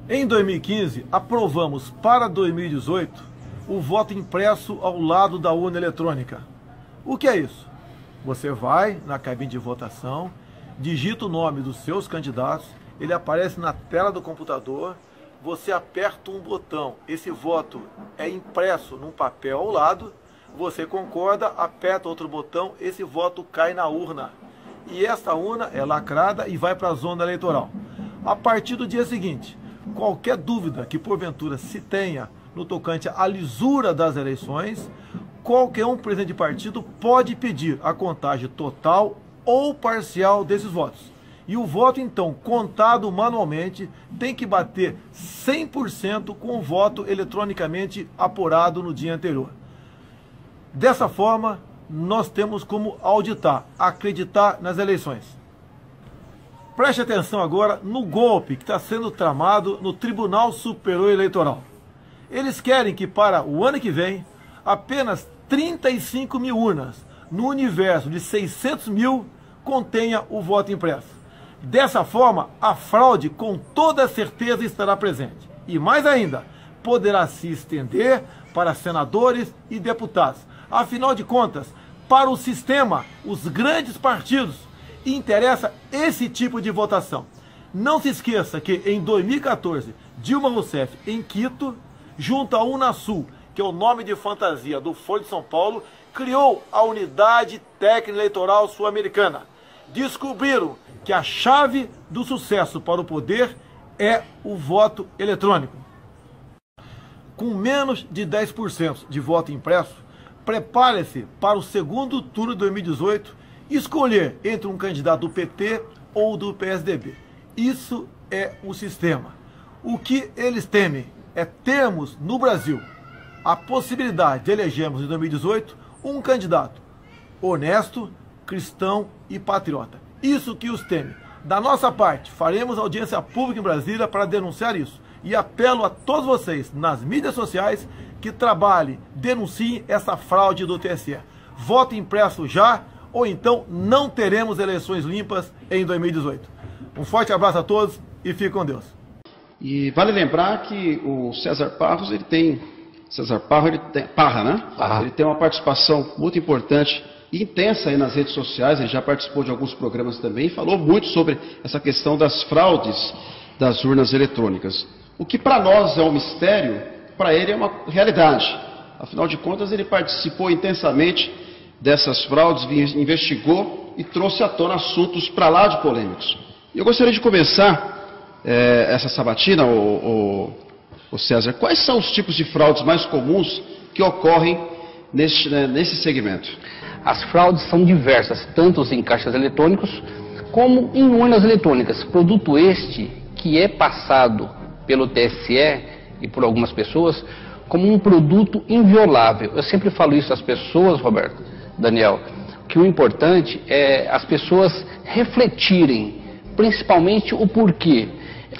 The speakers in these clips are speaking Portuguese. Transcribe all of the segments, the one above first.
Em 2015, aprovamos para 2018 o voto impresso ao lado da urna eletrônica. O que é isso? Você vai na cabine de votação, digita o nome dos seus candidatos, ele aparece na tela do computador, você aperta um botão, esse voto é impresso num papel ao lado, você concorda, aperta outro botão, esse voto cai na urna. E essa urna é lacrada e vai para a zona eleitoral. A partir do dia seguinte, qualquer dúvida que porventura se tenha no tocante à lisura das eleições, qualquer um presidente de partido pode pedir a contagem total ou parcial desses votos. E o voto, então, contado manualmente, tem que bater 100% com o voto eletronicamente apurado no dia anterior. Dessa forma, nós temos como auditar, acreditar nas eleições. Preste atenção agora no golpe que está sendo tramado no Tribunal Superior Eleitoral. Eles querem que para o ano que vem, apenas 35 mil urnas, no universo de 600 mil, contenha o voto impresso. Dessa forma, a fraude com toda certeza estará presente. E mais ainda, poderá se estender para senadores e deputados. Afinal de contas, para o sistema, os grandes partidos, interessa esse tipo de votação. Não se esqueça que em 2014, Dilma Rousseff, em Quito, junto à Unasul, que é o nome de fantasia do Folha de São Paulo, criou a Unidade Técnica Eleitoral Sul-Americana. Descobriram que a chave do sucesso para o poder é o voto eletrônico. Com menos de 10% de voto impresso, prepare-se para o segundo turno de 2018 escolher entre um candidato do PT ou do PSDB. Isso é o sistema. O que eles temem é termos no Brasil a possibilidade de elegermos em 2018 um candidato honesto, cristão e patriota. Isso que os teme. Da nossa parte, faremos audiência pública em Brasília para denunciar isso. E apelo a todos vocês, nas mídias sociais, que trabalhem, denunciem essa fraude do TSE. Voto impresso já, ou então não teremos eleições limpas em 2018. Um forte abraço a todos e fique com Deus. E vale lembrar que o César Parros, ele tem uma participação muito importante e intensa aí nas redes sociais. Ele já participou de alguns programas também e falou muito sobre essa questão das fraudes das urnas eletrônicas. O que para nós é um mistério, para ele é uma realidade. Afinal de contas, ele participou intensamente dessas fraudes, investigou e trouxe à tona assuntos para lá de polêmicos. E eu gostaria de começar essa sabatina, o César. Quais são os tipos de fraudes mais comuns que ocorrem nesse segmento? As fraudes são diversas, tanto em caixas eletrônicos como em urnas eletrônicas. Produto este que é passado pelo TSE e por algumas pessoas como um produto inviolável. Eu sempre falo isso às pessoas, Roberto, Daniel, que o importante é as pessoas refletirem, principalmente o porquê.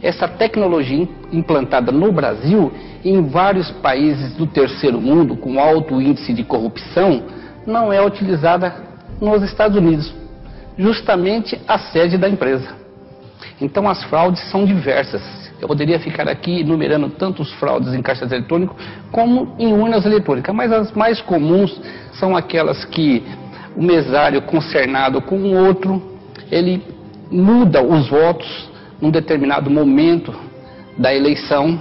Essa tecnologia implantada no Brasil, em vários países do terceiro mundo, com alto índice de corrupção, não é utilizada nos Estados Unidos, justamente a sede da empresa. Então as fraudes são diversas. Eu poderia ficar aqui enumerando tantos fraudes em caixas eletrônicos como em urnas eletrônicas, mas as mais comuns são aquelas que o mesário concernado com o outro, ele muda os votos num determinado momento da eleição.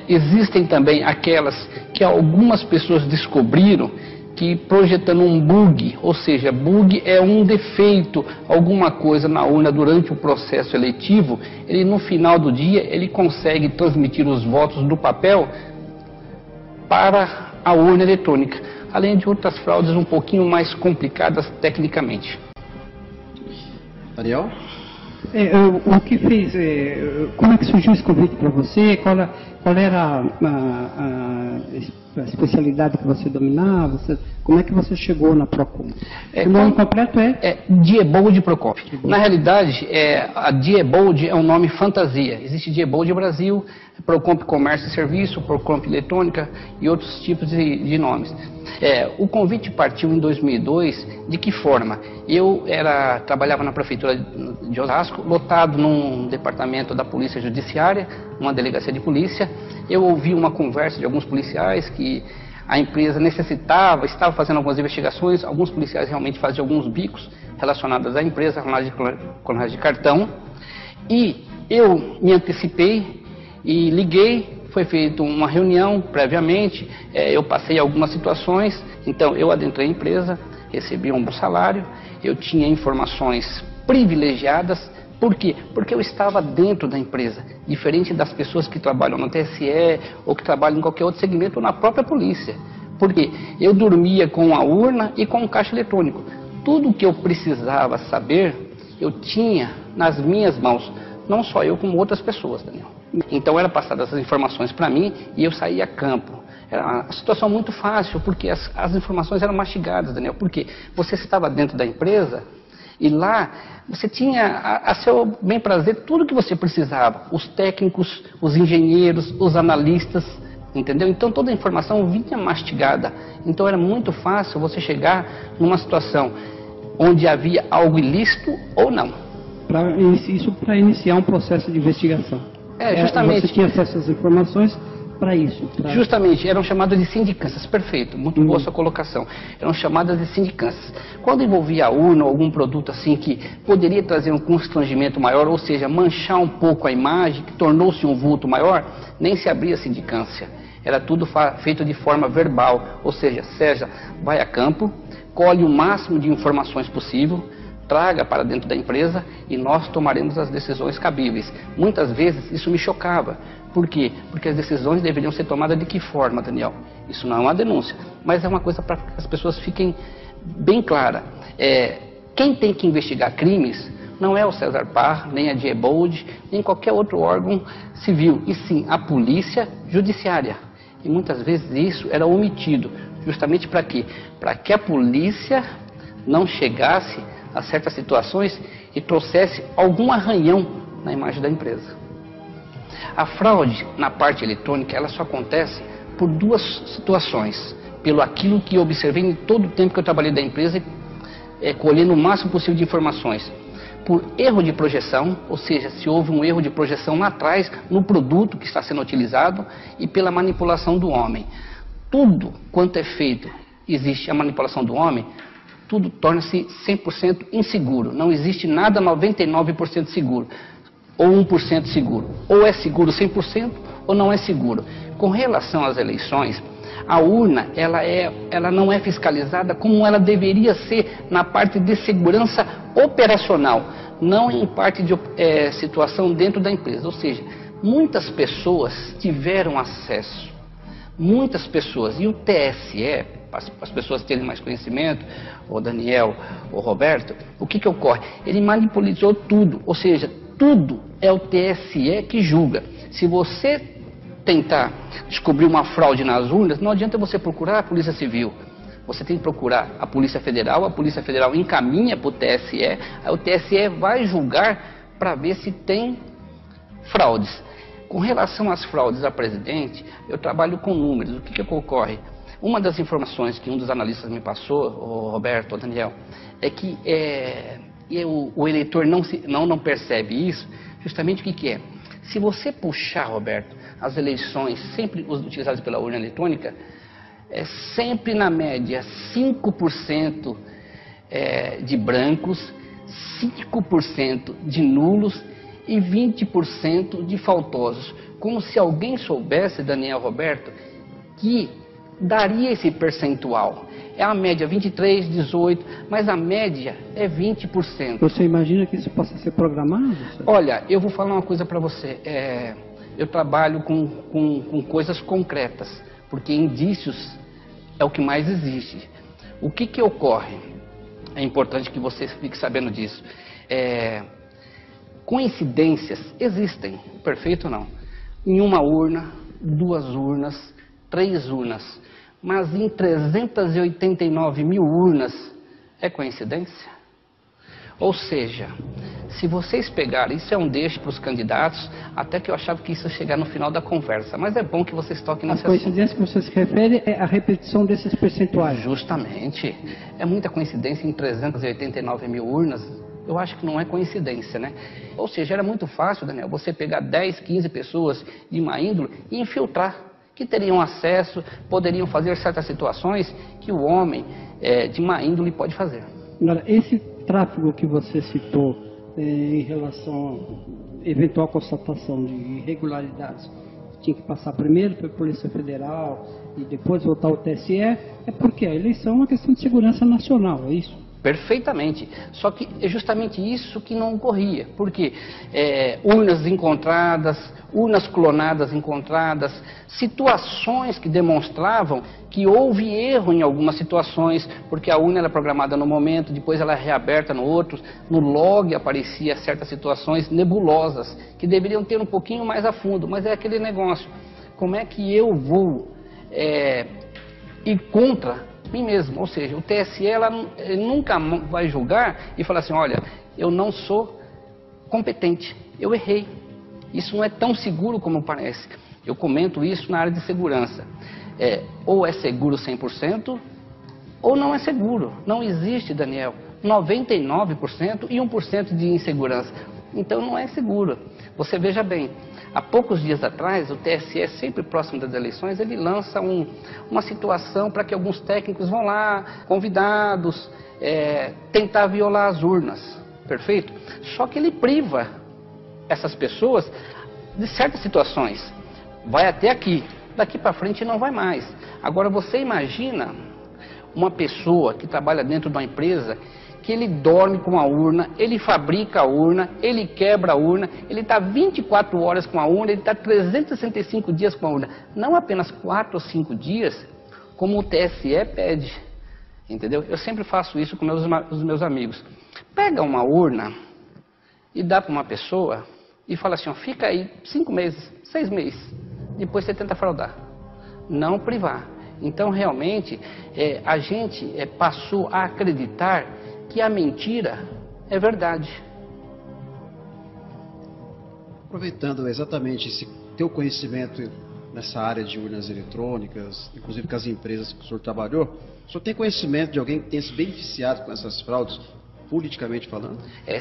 Existem também aquelas que algumas pessoas descobriram que projetando um bug, ou seja, bug é um defeito, alguma coisa na urna durante o processo eletivo, ele no final do dia ele consegue transmitir os votos do papel para a urna eletrônica, além de outras fraudes um pouquinho mais complicadas tecnicamente. Daniel? O que fez, como é que surgiu esse convite para você? Qual era a especialidade que você dominava? Como é que você chegou na Procon? O nome completo é? Diebold Procon. Na realidade, a Diebold é um nome fantasia. Existe Diebold Brasil, Procon Comércio e Serviço, Procon Eletrônica e outros tipos de nomes. O convite partiu em 2002. De que forma? Eu trabalhava na prefeitura de Osasco, lotado num departamento da Polícia Judiciária, numa delegacia de polícia. Eu ouvi uma conversa de alguns policiais que a empresa necessitava, estava fazendo algumas investigações, alguns policiais realmente faziam alguns bicos relacionados à empresa, clonagem de cartão, e eu me antecipei e liguei, foi feita uma reunião previamente, eu passei algumas situações, então eu adentrei a empresa, recebi um bom salário, eu tinha informações privilegiadas. Por quê? Porque eu estava dentro da empresa, diferente das pessoas que trabalham no TSE ou que trabalham em qualquer outro segmento ou na própria polícia. Porque eu dormia com a urna e com o caixa eletrônico. Tudo o que eu precisava saber, eu tinha nas minhas mãos. Não só eu, como outras pessoas, Daniel. Então eram passadas essas informações para mim e eu saía a campo. Era uma situação muito fácil, porque as informações eram mastigadas, Daniel. Porque você estava dentro da empresa e lá você tinha a seu bem prazer tudo que você precisava. Os técnicos, os engenheiros, os analistas, entendeu? Então toda a informação vinha mastigada. Então era muito fácil você chegar numa situação onde havia algo ilícito ou não. Isso para iniciar um processo de investigação. Justamente. Você tinha acesso às informações para isso. Justamente, eram chamadas de sindicâncias, perfeito, muito boa sua colocação. Eram chamadas de sindicâncias. Quando envolvia a urna ou algum produto assim que poderia trazer um constrangimento maior, ou seja, manchar um pouco a imagem, que tornou-se um vulto maior, nem se abria sindicância. Era tudo feito de forma verbal, ou seja, César vai a campo, colhe o máximo de informações possível, traga para dentro da empresa e nós tomaremos as decisões cabíveis. Muitas vezes isso me chocava. Por quê? Porque as decisões deveriam ser tomadas de que forma, Daniel? Isso não é uma denúncia, mas é uma coisa para que as pessoas fiquem bem claras. Quem tem que investigar crimes não é o César Parra, nem a Diebold, nem qualquer outro órgão civil, e sim a polícia judiciária. E muitas vezes isso era omitido, justamente para quê? Para que a polícia não chegasse a certas situações e trouxesse algum arranhão na imagem da empresa. A fraude na parte eletrônica, ela só acontece por duas situações. Pelo aquilo que eu observei em todo o tempo que eu trabalhei da empresa, colhendo o máximo possível de informações. Por erro de projeção, ou seja, se houve um erro de projeção lá atrás, no produto que está sendo utilizado, e pela manipulação do homem. Tudo quanto é feito, existe a manipulação do homem, tudo torna-se 100% inseguro. Não existe nada 99% seguro, ou 1% seguro. Ou é seguro 100% ou não é seguro. Com relação às eleições, a urna ela não é fiscalizada como ela deveria ser na parte de segurança operacional, não em parte de situação dentro da empresa. Ou seja, muitas pessoas tiveram acesso, muitas pessoas, e o TSE, as pessoas terem mais conhecimento, o Daniel, o Roberto, o que ocorre? Ele manipulou tudo, ou seja, tudo é o TSE que julga. Se você tentar descobrir uma fraude nas urnas, não adianta você procurar a Polícia Civil. Você tem que procurar a Polícia Federal encaminha para o TSE, aí o TSE vai julgar para ver se tem fraudes. Com relação às fraudes a presidente, eu trabalho com números. O que ocorre? Uma das informações que um dos analistas me passou, o Roberto, o Daniel, é que o eleitor não percebe isso. Justamente o que é? Se você puxar, Roberto, as eleições sempre utilizadas pela urna eletrônica, é sempre na média 5% de brancos, 5% de nulos e 20% de faltosos. Como se alguém soubesse, Daniel, Roberto, que daria esse percentual. É a média 23, 18, mas a média é 20%. Você imagina que isso possa ser programado? Olha, eu vou falar uma coisa para você. Eu trabalho com coisas concretas, porque indícios é o que mais existe. O que ocorre? É importante que você fique sabendo disso. Coincidências existem, perfeito ou não? Em uma urna, 2 urnas, 3 urnas. Mas em 389 mil urnas, é coincidência? Ou seja, se vocês pegarem, isso é um deixo para os candidatos, até que eu achava que isso ia chegar no final da conversa, mas é bom que vocês toquem nesse assunto. A coincidência que você se refere é a repetição desses percentuais. Justamente. É muita coincidência em 389 mil urnas, Eu acho que não é coincidência, né? Ou seja, era muito fácil, Daniel, você pegar 10, 15 pessoas de má índole e infiltrar, que teriam acesso, poderiam fazer certas situações que o homem de má índole pode fazer. Agora, esse tráfego que você citou em relação à eventual constatação de irregularidades, tinha que passar primeiro pela Polícia Federal e depois voltar ao TSE, é porque a eleição é uma questão de segurança nacional, é isso? Perfeitamente. Só que é justamente isso que não ocorria. Porque urnas encontradas, urnas clonadas encontradas, situações que demonstravam que houve erro em algumas situações, porque a urna era programada no momento, depois ela é reaberta no outro, no log aparecia certas situações nebulosas, que deveriam ter um pouquinho mais a fundo, mas é aquele negócio. Como é que eu vou ir contra mim mesmo? Ou seja, o TSE nunca vai julgar e falar assim, olha, eu não sou competente, eu errei. Isso não é tão seguro como parece. Eu comento isso na área de segurança. Ou é seguro 100% ou não é seguro. Não existe, Daniel, 99% e 1% de insegurança. Então não é seguro. Você veja bem, há poucos dias atrás, o TSE, sempre próximo das eleições, ele lança uma situação para que alguns técnicos vão lá, convidados, tentar violar as urnas, perfeito? Só que ele priva essas pessoas de certas situações. Vai até aqui, daqui para frente não vai mais. Agora você imagina uma pessoa que trabalha dentro de uma empresa, que ele dorme com a urna, ele fabrica a urna, ele quebra a urna, ele está 24 horas com a urna, ele está 365 dias com a urna. Não apenas 4 ou 5 dias, como o TSE pede. Entendeu? Eu sempre faço isso com os meus amigos. Pega uma urna e dá para uma pessoa e fala assim, ó, fica aí 5 meses, 6 meses, depois você tenta fraudar. Não privar. Então, realmente, a gente passou a acreditar que a mentira é verdade. Aproveitando exatamente esse teu conhecimento nessa área de urnas eletrônicas, inclusive com as empresas que o senhor trabalhou, o senhor tem conhecimento de alguém que tenha se beneficiado com essas fraudes, politicamente falando?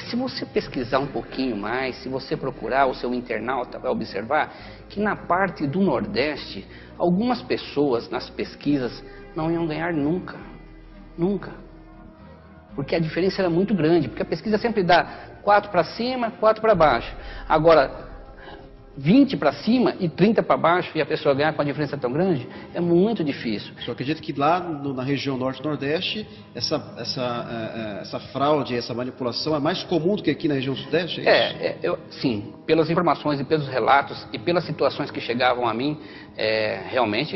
Se você pesquisar um pouquinho mais, se você procurar, o seu internauta vai observar que na parte do Nordeste, algumas pessoas nas pesquisas não iam ganhar nunca. Nunca. Porque a diferença era muito grande, porque a pesquisa sempre dá 4 para cima, 4 para baixo. Agora, 20 para cima e 30 para baixo e a pessoa ganhar com a diferença tão grande, é muito difícil. Eu acredito que lá na região Norte e Nordeste, essa fraude, essa manipulação é mais comum do que aqui na região Sudeste? É isso? Sim, pelas informações e pelos relatos e pelas situações que chegavam a mim, realmente,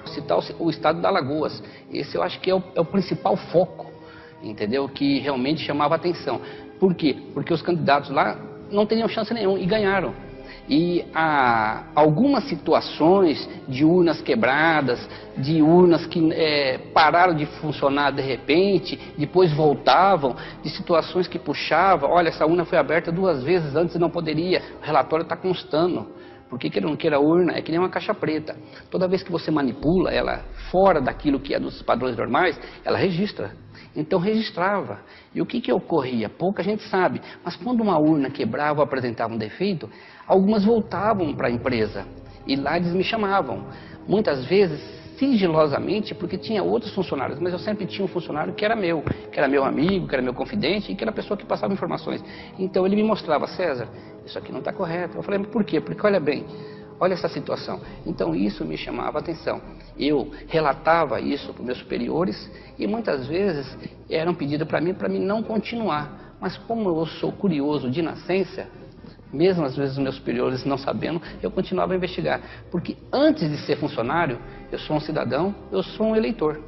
citar o estado da Alagoas. Esse eu acho que é o principal foco. Entendeu? Que realmente chamava atenção. Por quê? Porque os candidatos lá não teriam chance nenhuma e ganharam. E há algumas situações de urnas quebradas, de urnas que pararam de funcionar de repente, depois voltavam, de situações que puxavam, olha, essa urna foi aberta 2 vezes antes e não poderia, o relatório está constando. Porque queira ou não queira, a urna é que nem uma caixa preta. Toda vez que você manipula ela fora daquilo que é dos padrões normais, ela registra. Então registrava. E o que ocorria? Pouca gente sabe. Mas quando uma urna quebrava ou apresentava um defeito, algumas voltavam para a empresa. E lá eles me chamavam. Muitas vezes, sigilosamente, porque tinha outros funcionários. Mas eu sempre tinha um funcionário que era meu amigo, que era meu confidente e que era a pessoa que passava informações. Então ele me mostrava, César, isso aqui não está correto. Eu falei, mas por quê? Porque olha bem, olha essa situação. Então isso me chamava a atenção. Eu relatava isso para os meus superiores e muitas vezes era um pedido para mim não continuar. Mas como eu sou curioso de nascença, mesmo às vezes os meus superiores não sabendo, eu continuava a investigar. Porque antes de ser funcionário, eu sou um cidadão, eu sou um eleitor.